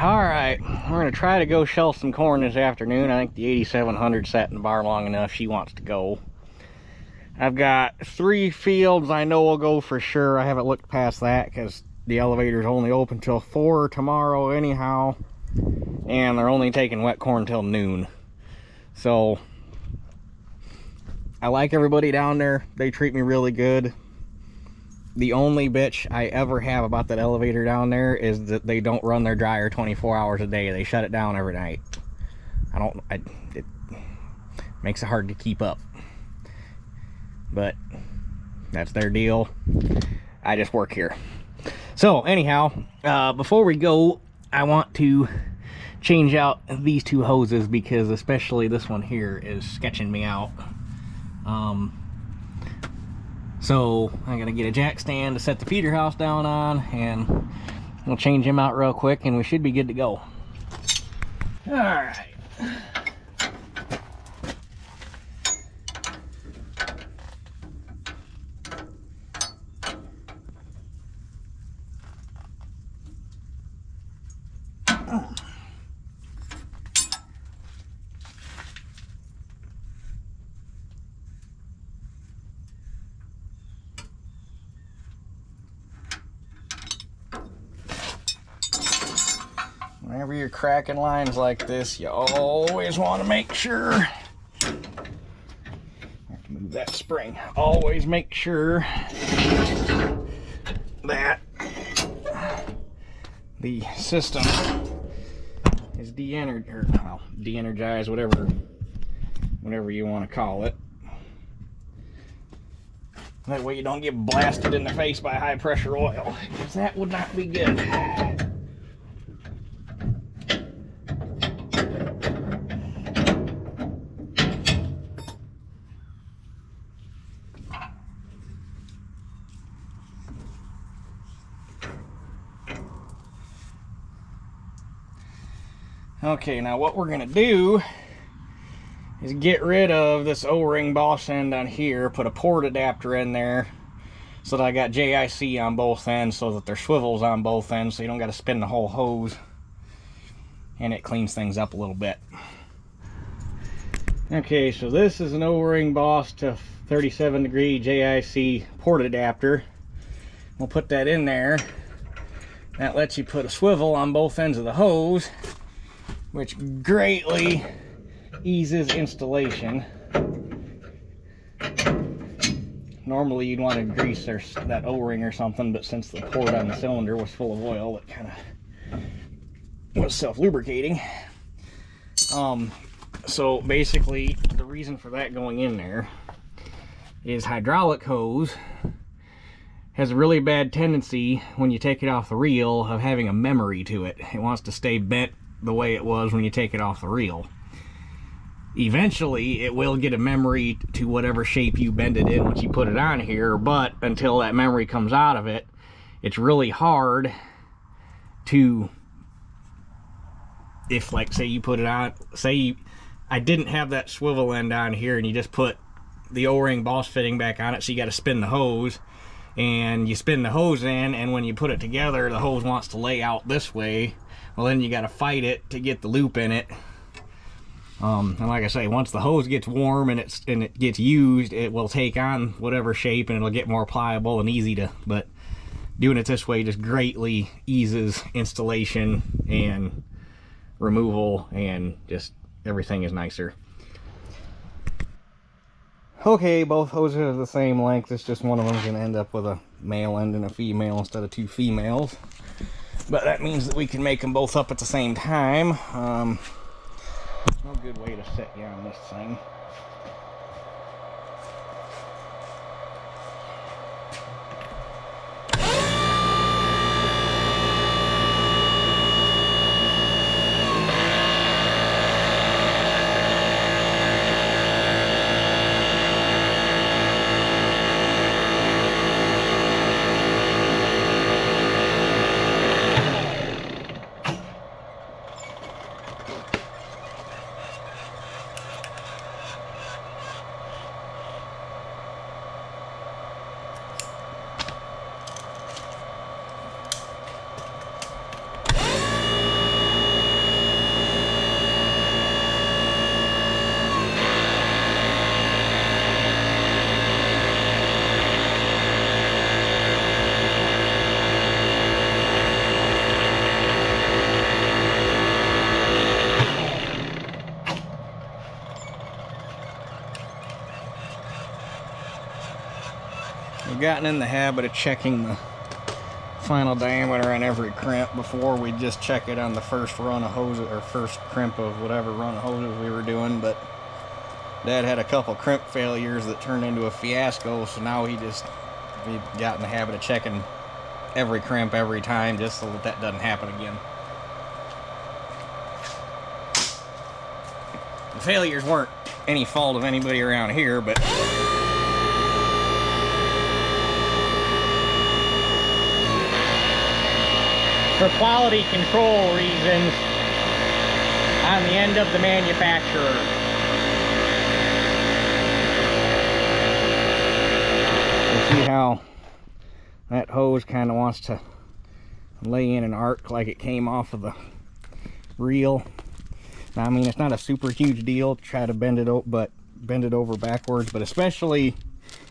Alright, we're going to try to go shell some corn this afternoon. I think the 8700 sat in the bar long enough. She wants to go. I've got 3 fields I know will go for sure. I haven't looked past that because the elevator's only open till 4 tomorrow anyhow. And they're only taking wet corn till noon. So, I like everybody down there. They treat me really good. The only bitch I ever have about that elevator down there is that they don't run their dryer 24 hours a day. They shut it down every night. It makes it hard to keep up. But that's their deal. I just work here. So anyhow, before we go, I want to change out these 2 hoses because especially this one here is sketching me out. So I'm gonna get a jack stand to set the feeder house down on, and we'll change him out real quick and we should be good to go. All right. Whenever you're cracking lines like this, you always want to make sure, I have to move that spring, always make sure that the system is de-energized, whatever you want to call it. That way you don't get blasted in the face by high pressure oil, because that would not be good. Okay, now what we're gonna do is get rid of this O-ring boss end on here, put a port adapter in there so that I got JIC on both ends so that there's swivels on both ends so you don't got to spin the whole hose, and it cleans things up a little bit. Okay, so this is an O-ring boss to 37 degree JIC port adapter. We'll put that in there. That lets you put a swivel on both ends of the hose, which greatly eases installation. Normally you'd want to grease that O-ring or something, but since the port on the cylinder was full of oil, it kind of was self-lubricating. So basically the reason for that going in there is hydraulic hose has a really bad tendency when you take it off the reel of having a memory to it. It wants to stay bent the way it was when you take it off the reel. Eventually it will get a memory to whatever shape you bend it in once you put it on here, but until that memory comes out of it, it's really hard to, if like say you put it on, I didn't have that swivel end on here and you just put the O-ring boss fitting back on it, so you got to spin the hose, and you spin the hose in, and when you put it together the hose wants to lay out this way. Well, then you got to fight it to get the loop in it. And like I say, once the hose gets warm and it gets used, it will take on whatever shape and it'll get more pliable and easy to. But doing it this way just greatly eases installation and removal, and just everything is nicer. Okay, both hoses are the same length. It's just one of them's going to end up with a male end and a female instead of 2 females. But that means that we can make them both up at the same time. There's no good way to set you on this thing. I've gotten in the habit of checking the final diameter on every crimp before we just check it on the first run of hoses, or first crimp of whatever run of hoses we were doing. But Dad had a couple crimp failures that turned into a fiasco, so now we got in the habit of checking every crimp every time, just so that doesn't happen again. The failures weren't any fault of anybody around here, but for quality control reasons on the end of the manufacturer. You see how that hose kind of wants to lay in an arc like it came off of the reel. Now, I mean, it's not a super huge deal to try to bend it over backwards, but especially,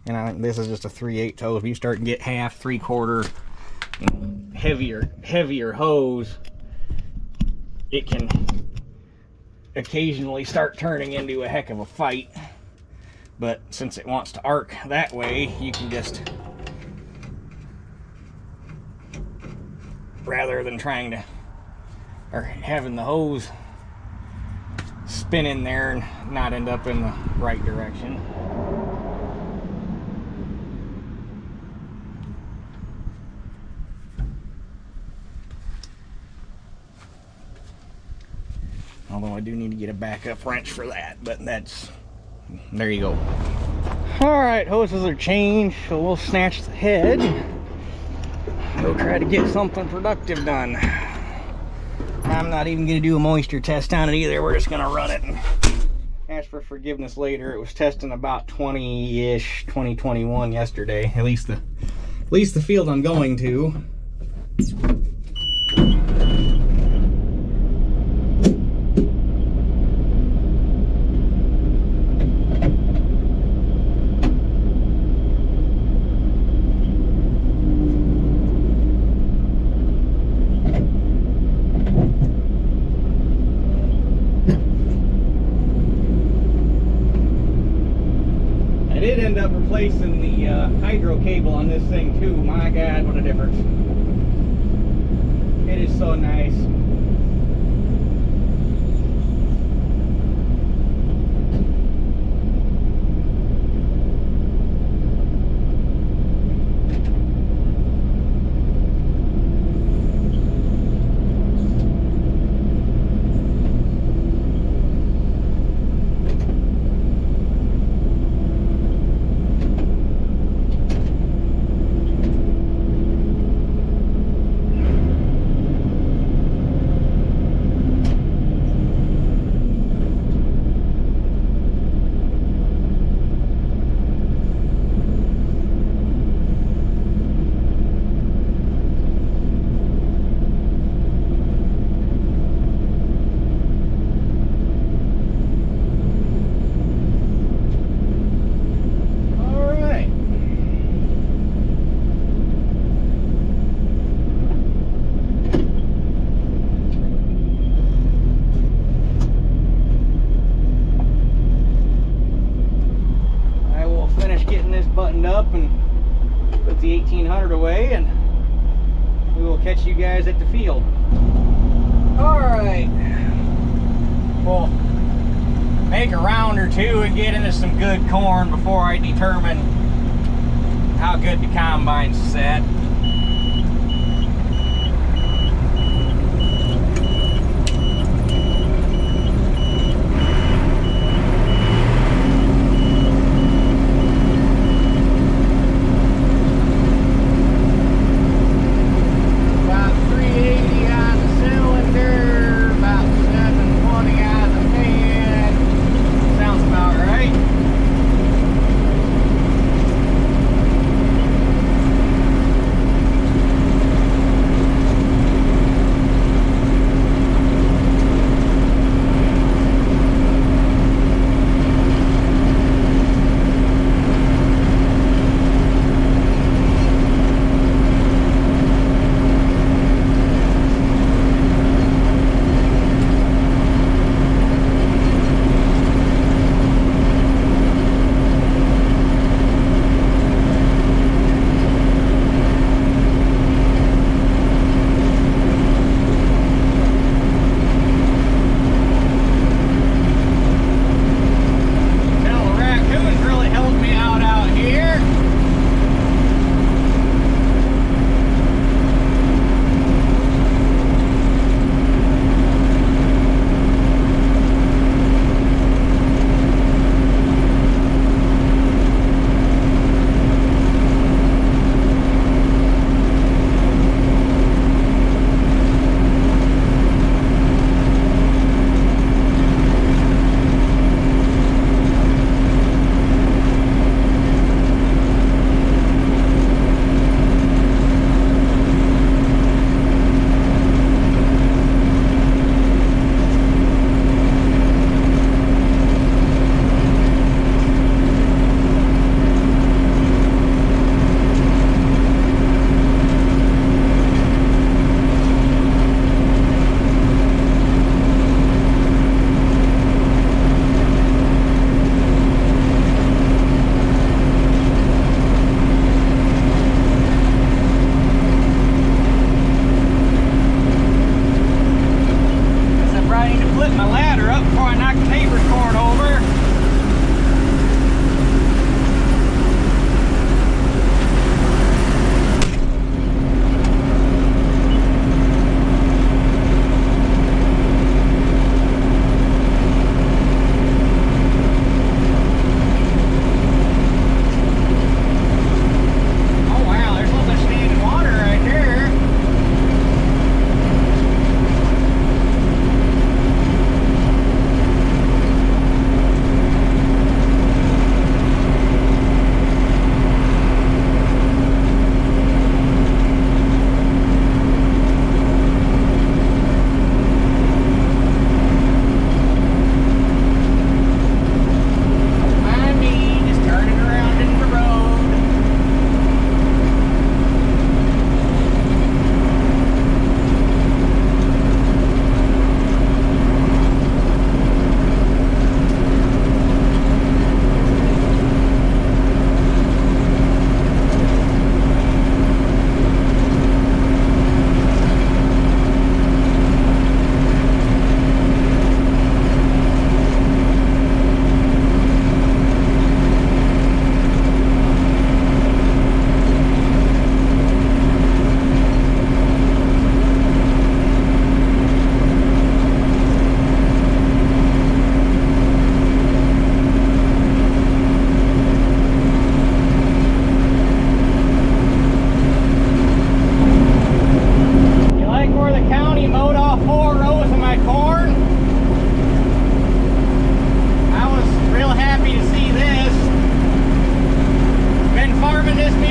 and this is just a 3/8 toe. If you start to get half, 3/4, heavier hose, it can occasionally start turning into a heck of a fight. But since it wants to arc that way, you can just, rather than trying to, or having the hose spin in there and not end up in the right direction. Although I do need to get a backup wrench for that, but there you go. Alright, hoses are changed, so we'll snatch the head. Go try to get something productive done. I'm not even going to do a moisture test on it either. We're just going to run it and ask for forgiveness later. It was testing about 20-ish, 2021 yesterday. At least the field I'm going to. Replacing the hydro cable on this thing too. My God, what a difference. It is so nice. Up and put the 1800 away, and we will catch you guys at the field. Alright, we'll make a round or two and get into some good corn before I determine how good the combine's set.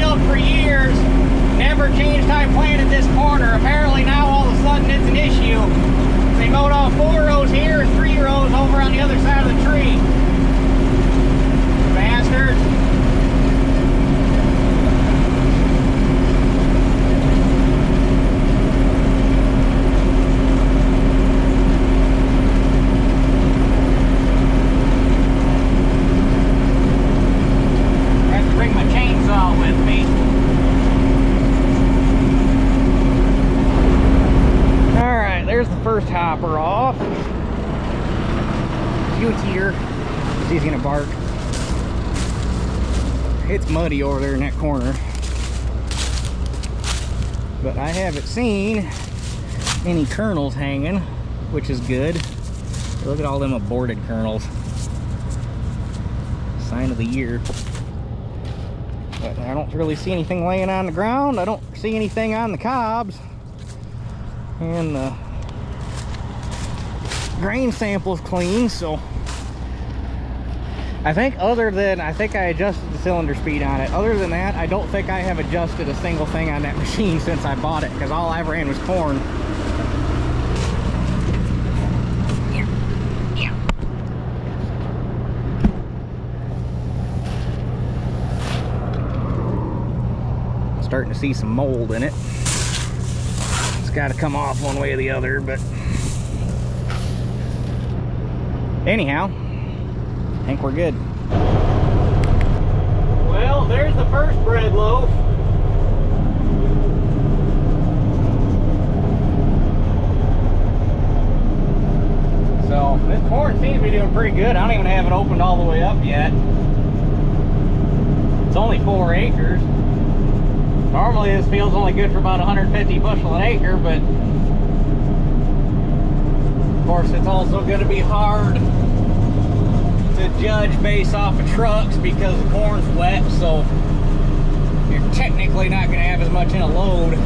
field for years, never changed how I planted this corner. Apparently now all of a sudden it's an issue. They mowed off 4 rows here and 3 rows over on the other side of the tree. Bastards. First hopper off. Hewitt's here. He's gonna bark. It's muddy over there in that corner, but I haven't seen any kernels hanging, which is good. Look at all them aborted kernels. Sign of the year. But I don't really see anything laying on the ground. I don't see anything on the cobs, and the grain sample's clean, so I think I adjusted the cylinder speed on it. Other than that, I don't think I have adjusted a single thing on that machine since I bought it, because all I ran was corn. Starting to see some mold in it. It's got to come off one way or the other, but anyhow, I think we're good. Well, there's the first bread loaf. So this corn seems to be doing pretty good. I don't even have it opened all the way up yet. It's only 4 acres. Normally this field's only good for about 150 bushel an acre, but of course it's also going to be hard to judge based off of trucks because the corn's wet, so you're technically not going to have as much in a load.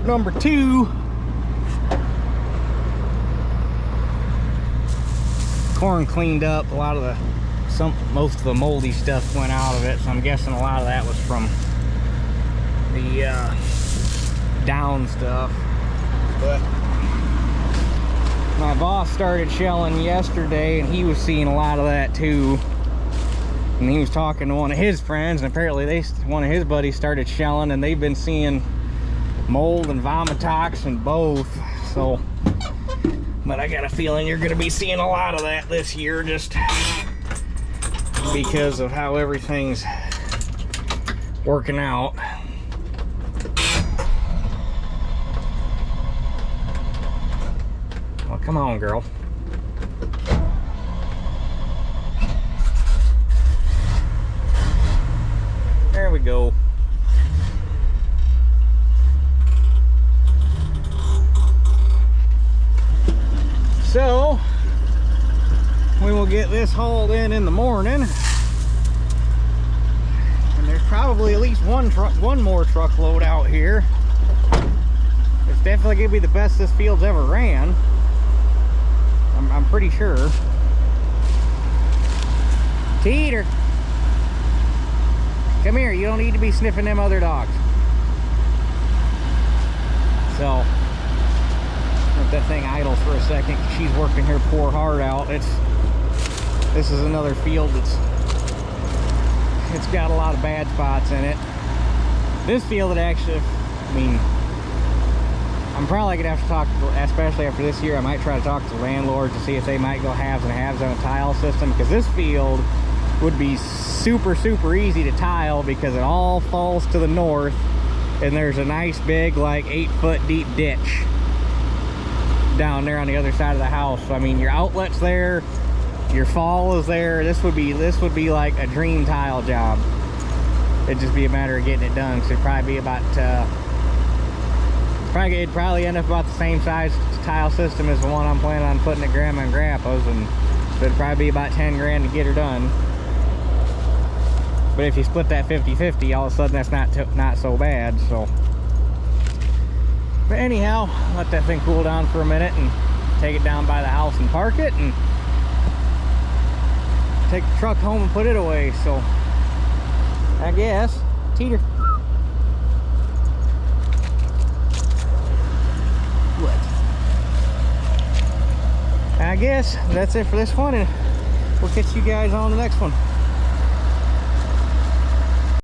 number 2. Corn cleaned up. A lot of most of the moldy stuff went out of it, so I'm guessing a lot of that was from the down stuff. But my boss started shelling yesterday, and he was seeing a lot of that too. And he was talking to one of his friends, and apparently one of his buddies started shelling, and they've been seeing mold and vomitox and both. So, but I got a feeling you're going to be seeing a lot of that this year, just because of how everything's working out. Well, come on, girl. There we go. So we will get this hauled in the morning, and there's probably at least one more truckload out here. It's definitely gonna be the best this field's ever ran. I'm pretty sure. Teeter, come here. You don't need to be sniffing them other dogs. So let that thing idle for a second. She's working her poor heart out. This is another field it's got a lot of bad spots in it. This field, it actually, I mean, I'm probably gonna have to talk, especially after this year, I might try to talk to the landlords to see if they might go halves and halves on a tile system, because this field would be super easy to tile because it all falls to the north, and there's a nice big, like 8-foot deep ditch down there on the other side of the house. So, I mean, your outlet's there, your fall is there. This would be like a dream tile job. It'd just be a matter of getting it done. So it'd probably be about it'd probably end up about the same size tile system as the one I'm planning on putting at Grandma and Grandpa's, and it'd probably be about 10 grand to get her done. But if you split that 50-50, all of a sudden that's not so bad. So, but anyhow, let that thing cool down for a minute and take it down by the house and park it, and take the truck home and put it away. So I guess, Teeter. What? I guess that's it for this one, and we'll catch you guys on the next one.